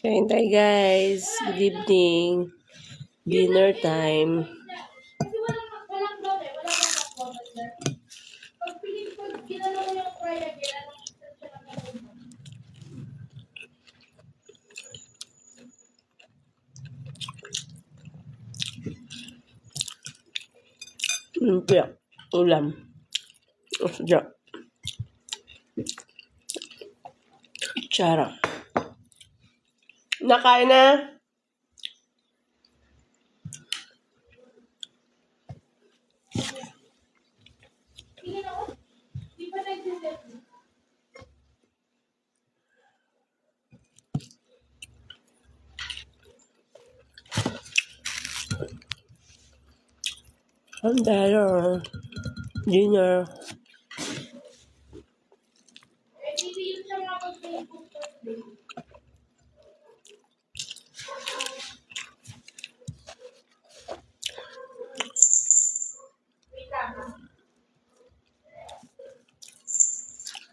Kain tayo guys. Good evening. Dinner time. Kasi walang doon eh. Walang bubble there. Pag ginano mo yung fry again, anong instant siya ng bubble? Lumpia. Ulam. Osja. Chara. Nakain na? Tingin ako, di pa nag-set. Handa dinner. Eh, hindi yun siya makapag-Facebook birthday. Wait lang ha.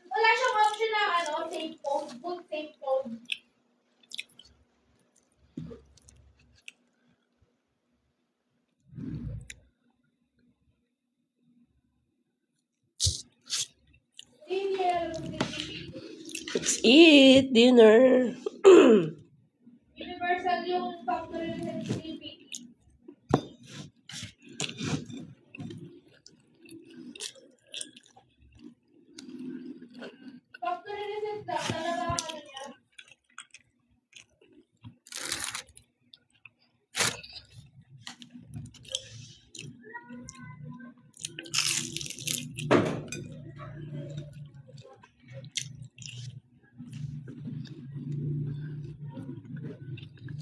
Wala siyang option na save phone. Good save phone. Hindi alam mo Let's eat dinner. Universal yung factory sa CP. Factory reset lang. Talaga ang ano niya.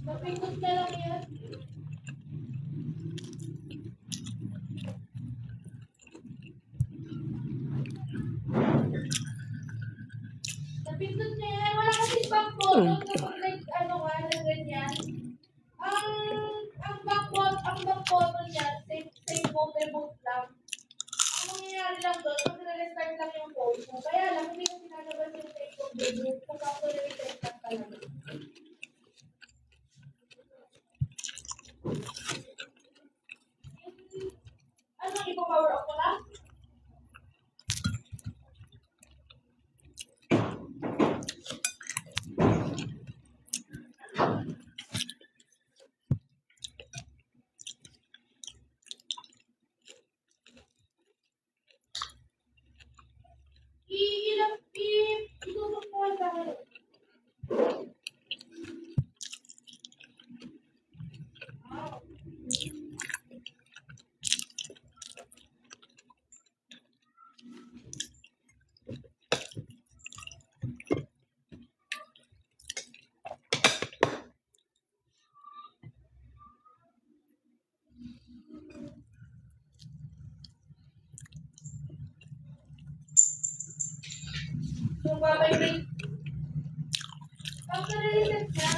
Mapindot na lang yan. Napindot na yan. Wala kasi back button kapag ng ganyan. Ang back button niya, save mode, remote lang. Ang mangyayari lang doon, pag restart lang yung phone mo. Kaya lang, hindi mo pinalabas yung save mode, remote. Kung ako reset lang talaga. Ipo-power off ko na? Itutok mo sa akin. Yung babay after reset niya,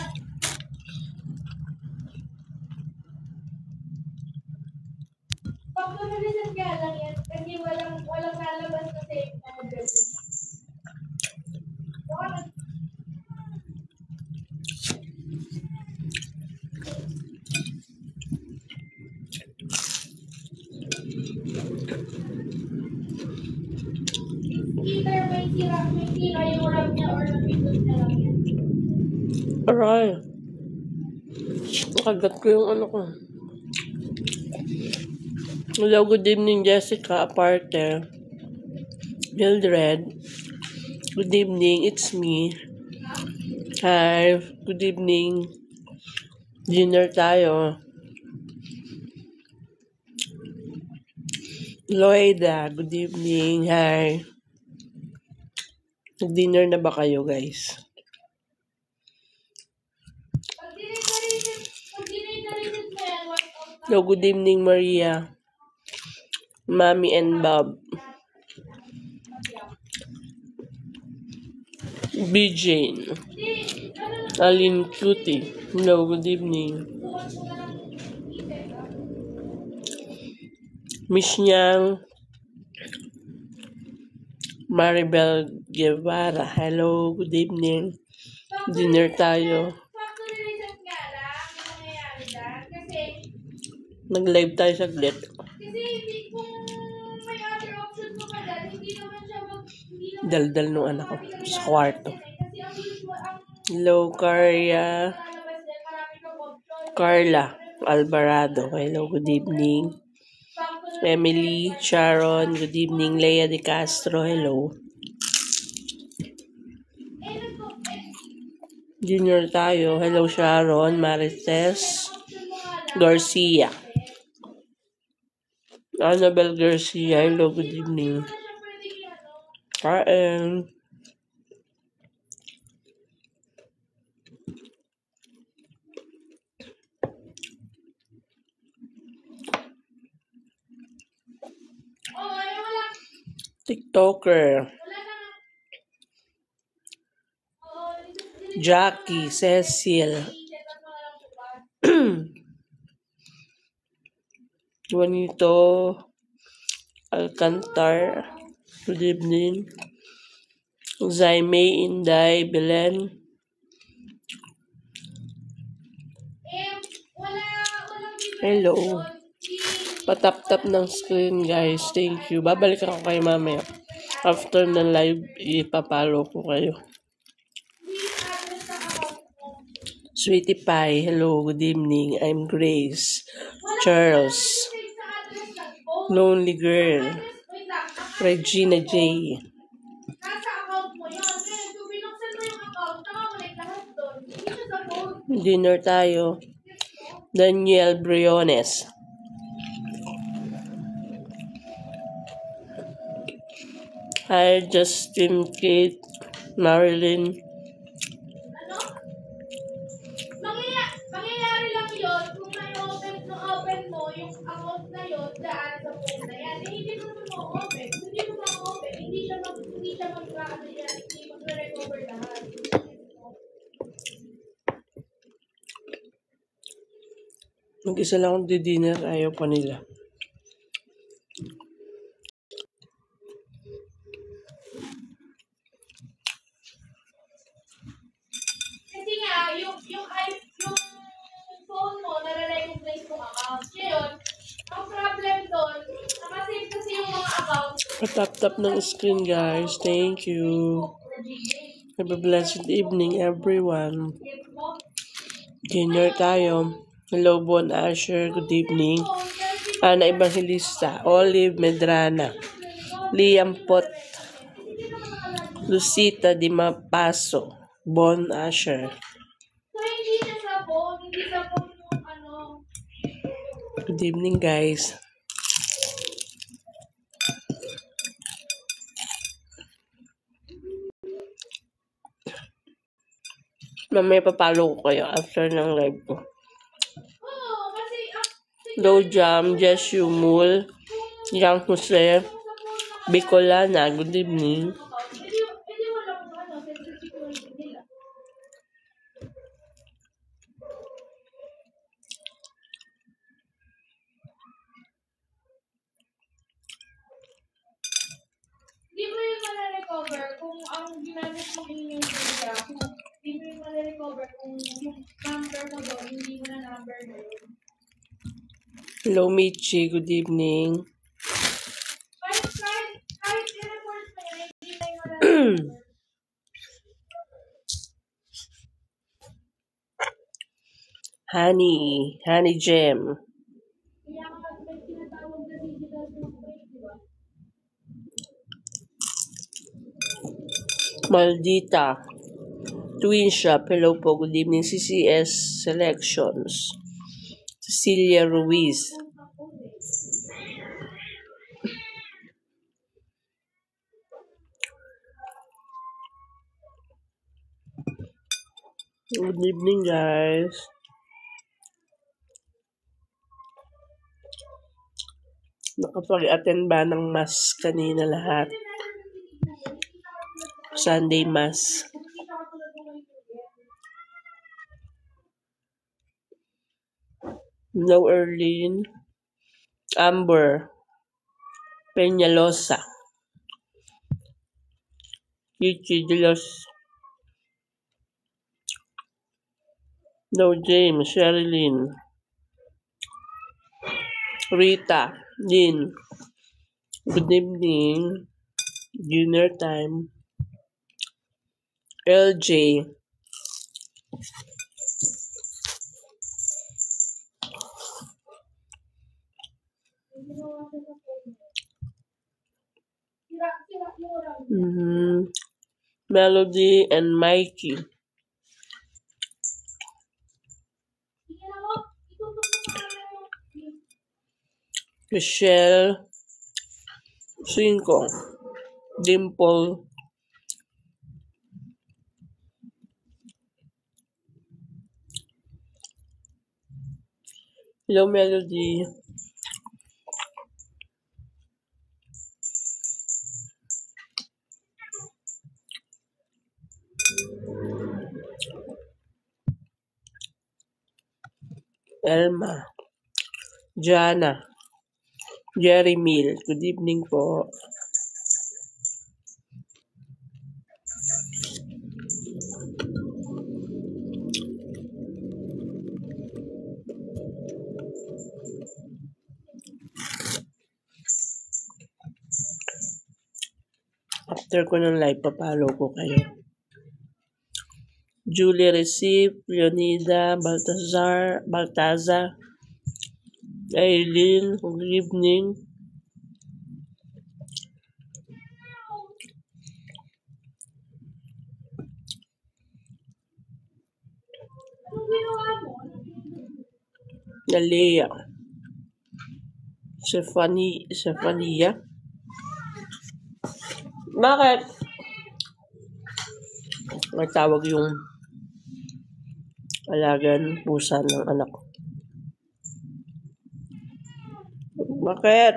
after reset kaya lang yan, kasi walang lalabas na save mode. Bakit? Either may sira yung RAM niya or napindot na lang yan. Aray. Nakagat ko yung ano ko. Hello, good evening Jessica, aparte. Mildred. Good evening, it's me. Hi, good evening. Dinner tayo. Loida, good evening. Hi. Nag-dinner na ba kayo, guys? Pag dinay na reset mo yan, Hello, good evening, Maria. Mommy and Bob. B. Jane. Aline Cutie. Hello, good evening. Miss Nyang. Maribel Guevara. Hello, good evening. Dinner tayo. Nag-live tayo saglit. Kasi hindi, kung may other option mo ka dyan, hindi naman siya hindi naman Daldal nung anak ko sa kwarto. kasi ang usual, ang Hello, Carla. lalabas din, marami kang option. Carla Alvarado. Hello, good evening. Emily, Sharon, good evening. Leia De Castro, hello. Junior tayo. Hello, Sharon. Marites Garcia. Annabel Garcia, hello, good evening. Kain. TikToker. Jackie, Cecil. Juanito Alcantar. Good evening. Zaime Inday Belen. Hello. Patap-tap ng screen, guys. Thank you. Babalik ako kayo mamaya. After ng live, ipapalo ko kayo. Sweetie Pie, hello, good evening. I'm Grace. Charles. Lonely Girl. Regina J. Nasa account mo yun. Kaya kung binuksan mo yung account, nakakulik lahat doon. Hindi siya sa phone. Dinner tayo. Daniel Briones. Hi, Justin, Kate, Marilyn. Ano? Mangyayari lang yun kung may open mo yung account na yun daan sa phone na yan. Eh, hindi mo naman ma-open. Hindi mo ma-open. Hindi siya magre-recover lahat. Mag-isa lang akong di-dinner, ayaw pa nila. Kasi nga, yung phone mo, nare-recognize mo account. Ngayon, ang problem doon, nakasave kasi yung mga account. Patap-tap ng screen, guys. Thank you. Have a blessed evening, everyone. Dinner tayo. Hello, Bon Asher. Good evening. Ana Evangelista. Olive Medrana. Liam Pot. Lucita Di Mapaso. Bon Asher. So, hindi siya sa phone. Hindi sa phone yung ano. Good evening, guys. Mamaya papalo ko kayo after ng live ko. Oo, kasi Low Jam, Jesu Mul, Yang Jose, Bicolana. Good evening. Hindi wala kung ano, security nila. Hindi mo yung ma-recover kung ang ginamit mo email media, kung hindi mo yung ma-recover kung yung number mo doon, hindi mo na number na yun. Hello, Michi. Good evening. Kahit i-report mo yun, hindi na yung ma-recover. Honey Gem. Kaya kapag may tinatawag na digital footprint, di ba? Maldita. Twin Shop. Hello po. Good evening. CCS Selections. Cecilia Ruiz. Good evening, guys. Nakapag-attend ba ng mass kanina lahat? Sunday mass. No, Erlene. Amber. Peñalosa. Yichi de los. No, James. Sherilyn. Rita, Lynn, good evening. Dinner time. LJ, Sira mo lang. Melody, and Mikey. Sige na mo. Itutok mo sa camera mo. Michelle, Cinco, Dimple, hello Melody, Elma, Jana, Jerry Mill, good evening po. After ko ng live, papalo ko kayo. Julie Receive, Leonida, Baltazar, Aileen, good evening. Anong ginawa mo? Nalea, Stefania. Bakit? Matawag yung alagan pusa ng anak ko. Bakit?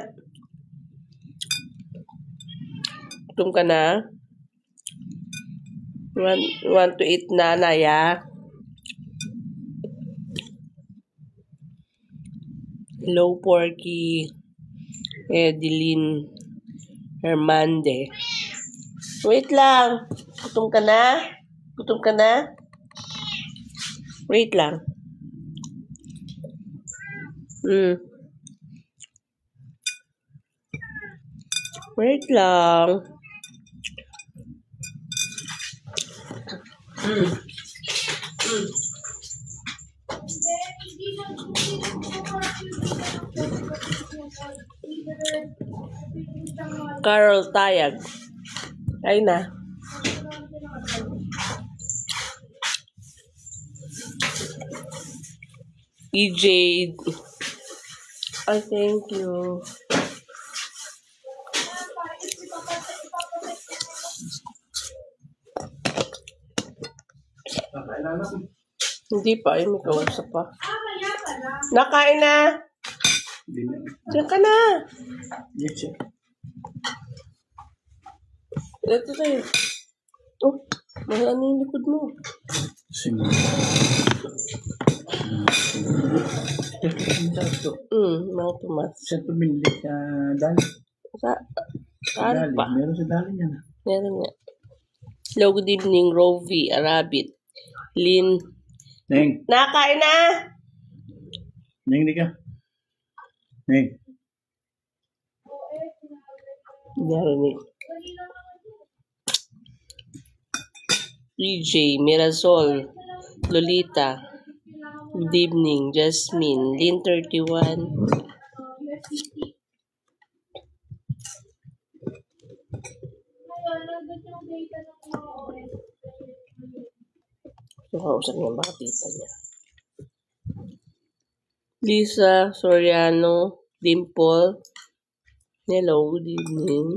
Gutom ka na? Want to eat nanay, ah? Hello, Porky. Edeline Hermande. Wait lang. Gutom ka na? Gutom ka na? Wait lang. Wait lang. Carol Tayag. Ay na. EJ. I thank you. Hindi pa, ay may kausap pa. Kaya pala. Nakain na! Diyan ka na! Ito tayo. Oh, mahal ano yung likod mo? Mga tomat. Saan tumili sa Dali? Saan Dali. pa? Meron sa Dali yan. Meron nga. Hello, good evening, Rovi, Rabbit, Lynn. Neng, Nakain na! di ka? Neng. Narinig. PJ, Mirasol, Lolita, good evening, Jasmine, Lynn 31. So, kausap niya baka tita niya. Lisa Soriano, Dimple. Hello, good evening.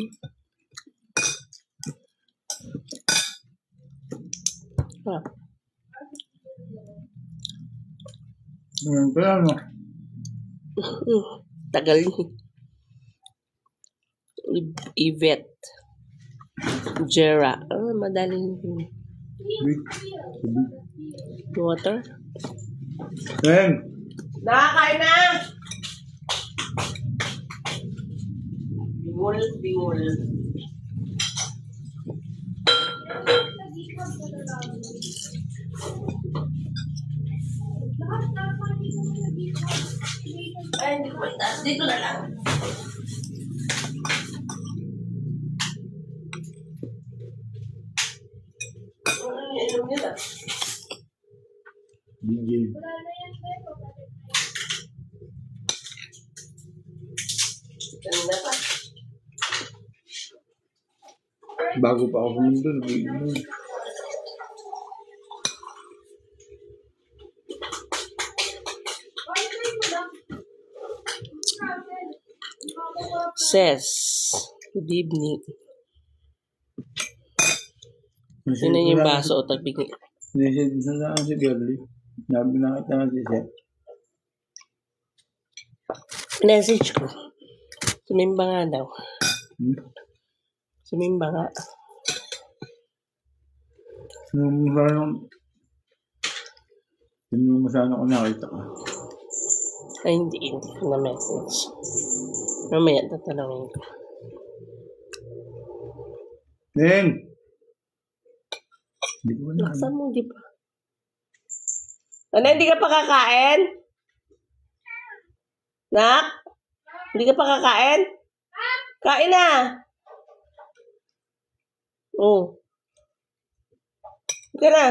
Ngayon ko yan, no? Tagal niya. Yvette. Jera. Madaling water. Neng! Nakakain na! Bingol, bingol. Lahat Ay, hindi ko maitaas. Dito na lang. Inom niya na. DJ. Wala na yan, pero. Kanina pa. Bago pa ako pumunta, nag-iinom. Says, good evening. Sino yung baso o tagbigay? Nasaan si Girlie? Sabi na kita na si Seth. Message ko. Sumimba nga daw. Sumimba nga. Yung sana ko nakita ko. Ay, hindi ko na message. Mamaya tatanungin ko. Neng! Hindi ko na. Laksan mo, di ba? Ano, hindi ka pa kakain? Nak? Hindi ka pa kakain? Kain na! Oh. Hindi ka na.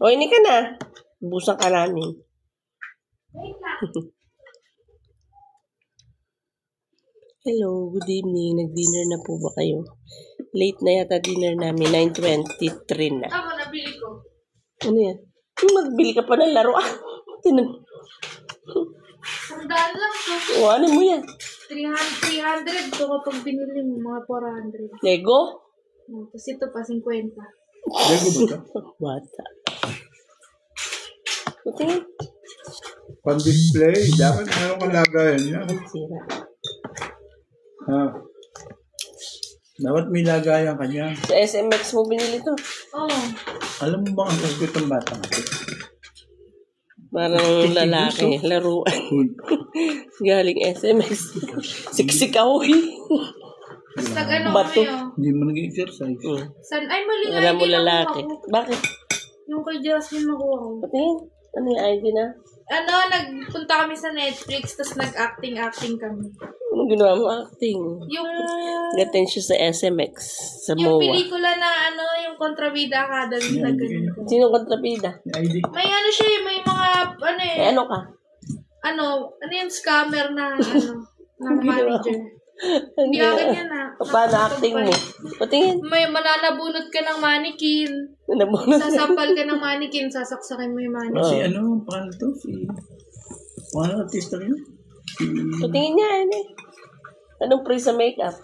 O, hindi ka na. Busan ka namin. Hello, good evening. Nag-dinner na po ba kayo? Late na yata dinner namin. 9:23 na. Ako, nabili ko. Ano yan? Magbili ka pa ng laruan. Sandaan lang to. O, ano mo yan? 300 to kapag binili mo, mga 400. Lego? Tapos ito pa, 50. Lego ba ito? Bata. Tingin. Pan-display. Dapat meron kang lagayan yan. Sira. Ha? Dapat may lagayan ka niya. Sa SMX mo binili to. Oo. Alam mo ba ang sagot ng bata? Parang lalaki. Laruan. Galing SMX. Siksikawi. Tapos nag-ano Bato. kami, oh. Hindi mo nag-exercise. Ay, mali nga. Alam mo hindi nakuha lalaki. ko. Bakit? Yung kay Jasmine nakuha ko. Patingin. Ano yung ID na? Ano, nagpunta kami sa Netflix, tapos nag-acting kami. Anong ginawa mo acting? Yung Gaten siya sa SMX. Sa yung MOA. pelikula na ano, yung Contrabida Academy na ganito. Sino kontrabida? Yung ID. May ano siya, may mga, ano eh, Eh, ano ka? ano yung scammer na, ano, na manager. Hindi Hindi. ka ganyan na. Paano acting mo? Patingin. May mananabunot ka ng mannequin. Sasampal ka ng mannequin, sasaksakin mo yung mannequin. Si ano, paano to? Si... Paano artista rin? Si... Patingin niya, ano eh. Anong pre sa makeup?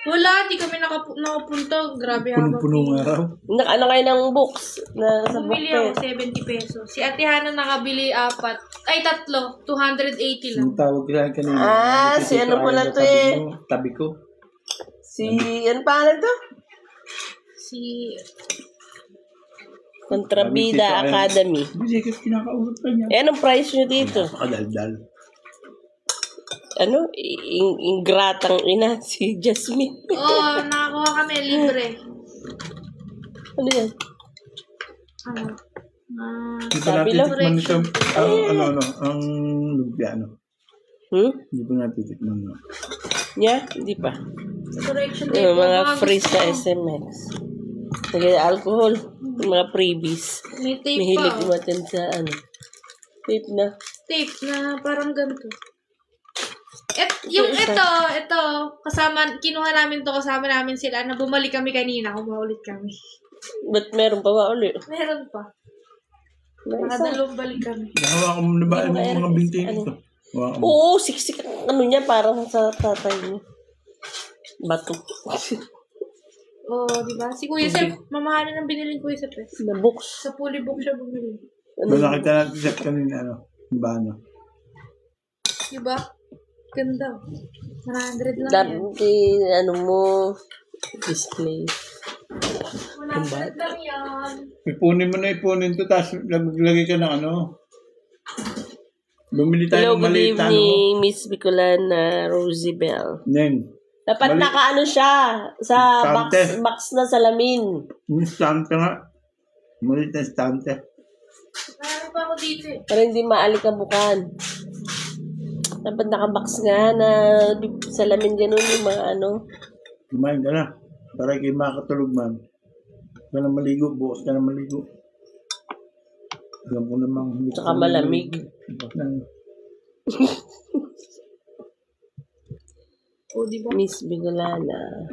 Wala, di kami nakapunta. Grabe habang. Punong-punong araw. Ano kayo ng books? Na sa book Bumili ako, fair? 70 pesos. Si Ate Hana nakabili 4. Ay, 3. 280 lang. Yung tawag ka kanina. Ah, si ano pala to eh. Tabi ko. Si, ano pangalan to? Si... Contrabida Academy. Hindi kasi kinakausap ka niya. Eh, anong price nyo dito? Kadaldal. Ano? Ingratang ina, si Jasmine. Oo, nakakuha kami, libre. Ano yan? Ano? Hindi pa Sabi natin lang, tikman ito. Ang lumpia, ano. Hindi pa natin tikman, no. Yeah, hindi pa. Correction tape. Yung mga free gusto sa ko. SMS. Sige, alcohol. Yung mga freebies. May tape Mahilig pa. umaten sa ano. Tape na. Tape na parang ganito. Yung ito, kasama, kinuha namin to, kasama namin sila, na bumalik kami kanina, kumaulit kami. Ba't meron pa ba ulit? Meron pa. May isa. Nakadalawang balik kami. Hawakan mo na ba Hindi yung mo mga binti ano? nito? Hawakan mo. Oo, siksik ang ano niya, parang sa tatay niya. Bato. Oo, di ba? Si Kuya Sep, mamahalin ang biniling Kuya Sep eh. Na books. Sa fully book siya bumili. Ano? Doon nakita natin set kanina, ano. Yung ba, ano. Di ba? Ganda. 100 lang yan. Dati, ano mo, display. 100 lang yan. Ipunin mo na ipunin to, tapos maglagay ka ng ano. Bumili tayo Hello, ng good maliit na ano. evening, Miss Bicolana Rosie Bell. Nen. Dapat Mali- nakaano siya, sa Stante. box na salamin. Yung stante nga. Maliit na stante. Marami pa ako dito eh. Para hindi maalikabukan. Dapat nakabox nga na salamin ganun yung mga ano. Kumain ka na. Para kayo makatulog man. Ka na maligo. Bukas ka na maligo. Alam ko namang hindi Tsaka malamig. O, di ba? Miss Bigolana.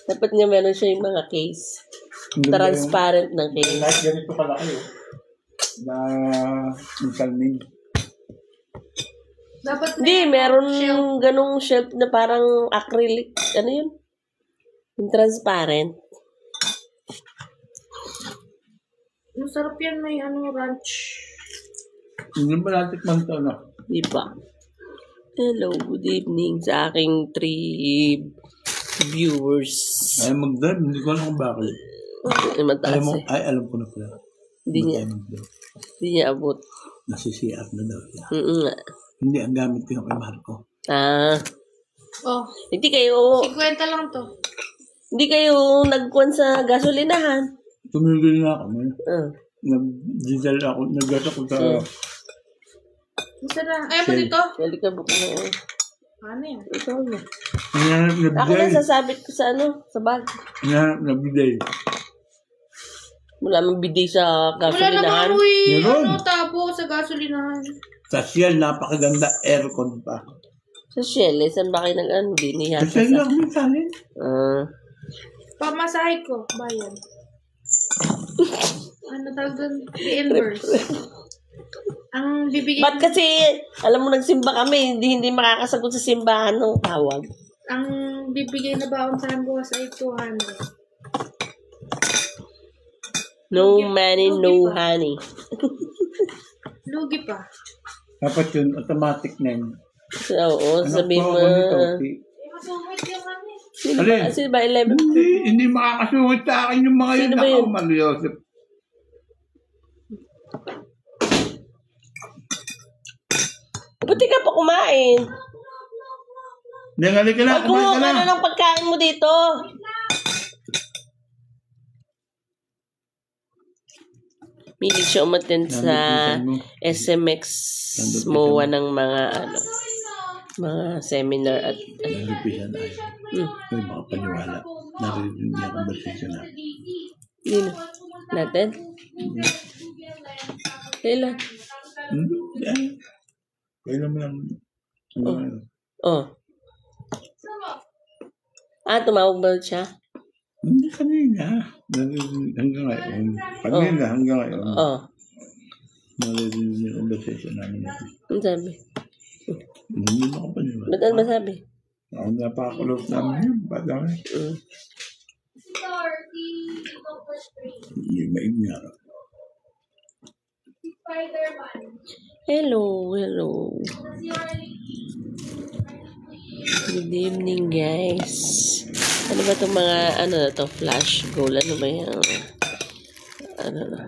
Dapat nga meron siya yung mga case. Transparent na case. Kahit ganito kalaki na yung salming. Dapat Hindi, meron yung ganong shelf na parang acrylic. Ano yun? Yung transparent. Ang sarap yan, may ano, ranch. Hindi ba natikman to, no? Di ba? Hello, good evening sa aking 3 viewers. Ay, mag-drive. Hindi ko alam kung bakit. Ay, mataas Alam mo, eh. alam ko na pala. Hindi niya, mag-drive. hindi niya abot. Nasi-CR na daw siya. Nga. Hindi, ang gamit ko yung kay Marco. Ah, Oh, hindi kayo, 50 lang to. hindi kayo nagkuhan sa gasolinahan. Tumigil na ako. Man. Ah, Nag-gas ako sa... Isa na. Ay, pa dito. nalikabok na. Ano yan? Ikaw na. Hinahanap na Ako na biday. sasabit ko sa ano, sa bag. Hinahanap na biday. Wala mang biday sa Wala gasolinahan. namang uwi. Meron. Ano, tabo sa gasolinahan. Sa Shell, napakaganda aircon pa. Sa Shell, saan ba kayo nag-ano? Binihan Sa Shell lang minsan eh. Ah, Pamasahe ko, bayan. Ano tawag doon? Reimburse. Ang bibigyan, ba't kasi, alam mo, nagsimba kami, hindi makakasagot sa simbahan ng tawag. ang bibigay na baon sa buwas ay 200. No money, no honey. Lugi pa. Dapat yun, automatic na yun. So, oo, sabihin mo, ako nito? Eh, masungit yung ano eh. sino ba 11? Hindi makakasungit sa akin yung mga yun. Sino ba yun? Ako, Mariosep. Buti ka pa kumain. Hindi, halika na, Pag kumain kumuha ka ka na. na ng pagkain mo dito. Milig siya umattend sa SMX MOA ng mga ano, mga seminar at ano. Nalipisan tayo. May mga paniwala. Narinig niya kung basisyon na. Yun. Natin? Kailan? Yan. Kaya naman lang. Oh. Ah, tumawag ba siya? Hindi kanina. Hanggang ngayon. Kanina, hanggang ngayon. Oh. Narinig niya kung basisyon namin. Ano sabi? Hindi mo ako paniwala. Ba't ano masabi? Ako napakulog namin yun. Ba't namin? Hindi maignara. Hello, hello. Good evening, guys. Ano ba itong mga, ano na to, flash goal? Ano ba yung, ano na?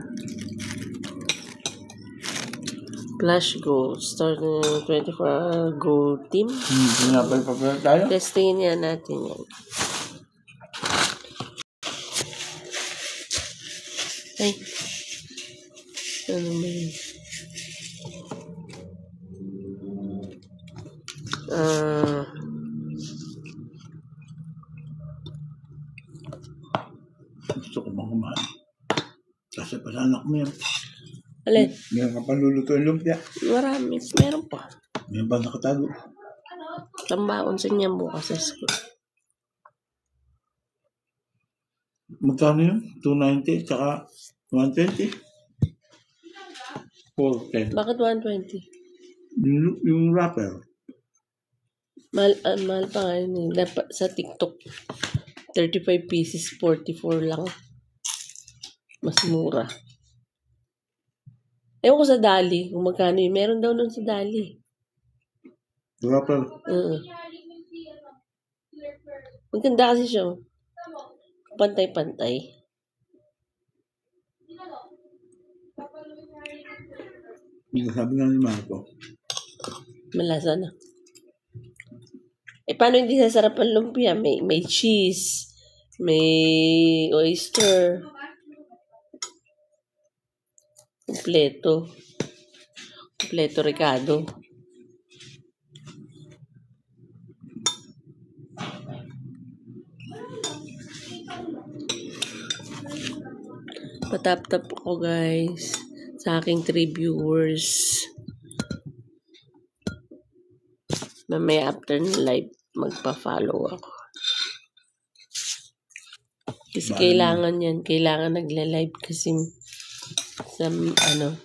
Flash goal. Start ng 24-hour goal team. Pinapal pa pala tayo? Testingin niya natin yan. Ay. Ano ba yun? Gusto ko bang kumain. Kasi pa sa anak mo yan. Alin? Meron ka pang luluto yung lumpia. Marami. Meron pa. Meron pa nakatago. Tambaon sa niya bukas sa school. Magkano yun? 290 tsaka 120? 410. Bakit 120? Yung wrapper. Mahal pa nga yun eh. Dapat sa TikTok, 35 pieces, 44 lang. Mas mura. Ewan ko sa Dali, kung magkano yun. Meron daw nun sa Dali. Wrapper. Maganda kasi siya. Pantay-pantay. Sabi nga ni Marco. Malasa na. Paano hindi sasarap ang lumpia? May cheese, may oyster. Kompleto. Kompleto Ricardo. Patap-tap ako guys sa aking 3 viewers. Mamaya after ng live, magpa-follow ako. Kasi kailangan yan. Kailangan nagla-live kasi sa ano.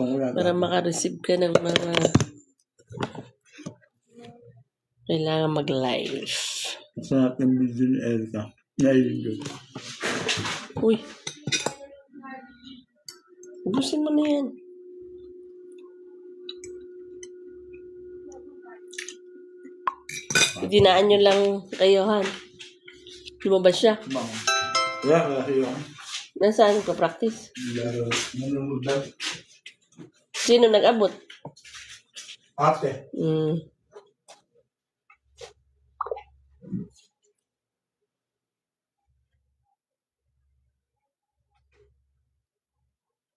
Para makareceive ka ng mga kailangan mag-live. Sa ating video ni Erika. Nailigod. Uy. Ubusin mo na yan. Dinaan nyo lang kayo, Han. Lumabas siya. Kaya kasi yung Nasaan ko practice? nanonood daw. Sino nag-abot? Ate.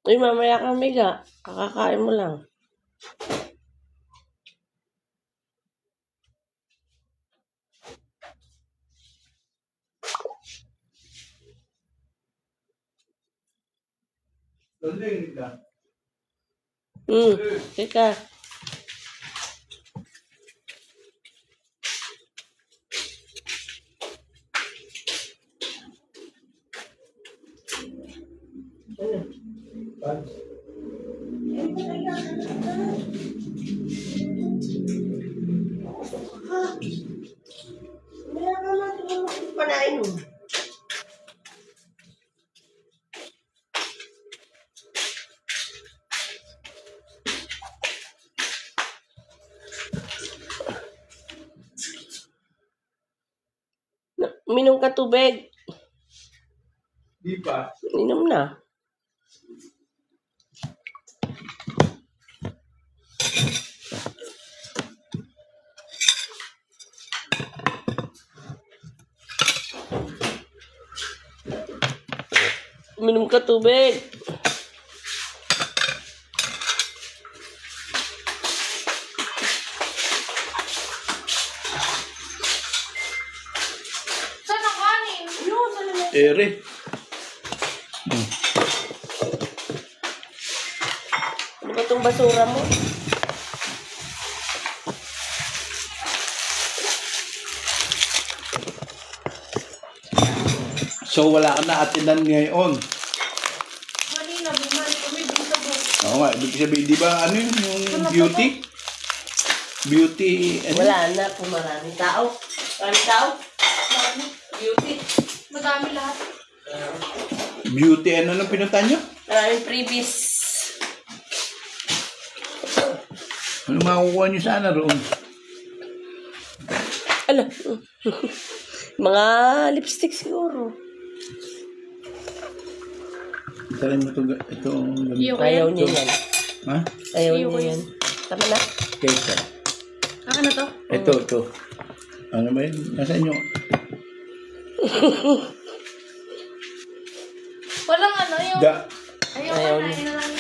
Uy, mamaya ka, Mega. Kakakain mo lang. Teka. Maya ka natin panain mo. Minom ka tubig. Di pa. Minom na. Minom ka tubig. Saan ang kanin? Yun, saan na? Ere. Ano ba itong basura mo? So wala ka na atinan ngayon. Kanina, bumalik kami dito sa book. Oo nga, ibig sabihin, di ba ano yun, yung beauty? Beauty, ano? Wala na kung maraming tao. Maraming tao? Marami. Beauty. Madami lahat. Beauty, ano nung pinunta nyo? Maraming freebies. Ano makukuha nyo sana roon? Ano? Mga lipstick siguro. Try mo itong Iyo. Ayaw niya yan. Ha? Ayaw Iyo, niya yan. Tama na. Teka. Akin na to? Ito. Ano ba yun? Nasaan nyo? Walang ano yung... Ayaw Ayaw niya. na lang.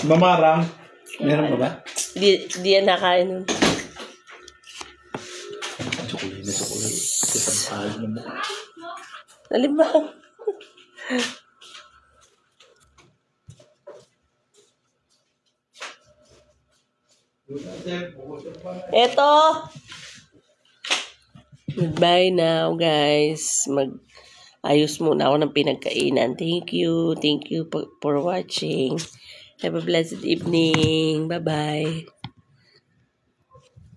Mamarang. Meron ba ba? Di yan nakain nun. Sukulay. Kasampal na mo. Nalimbang. Eto. Goodbye now, guys. Ayos muna ako ng pinagkainan. Thank you. Thank you for watching. Have a blessed evening. Bye-bye.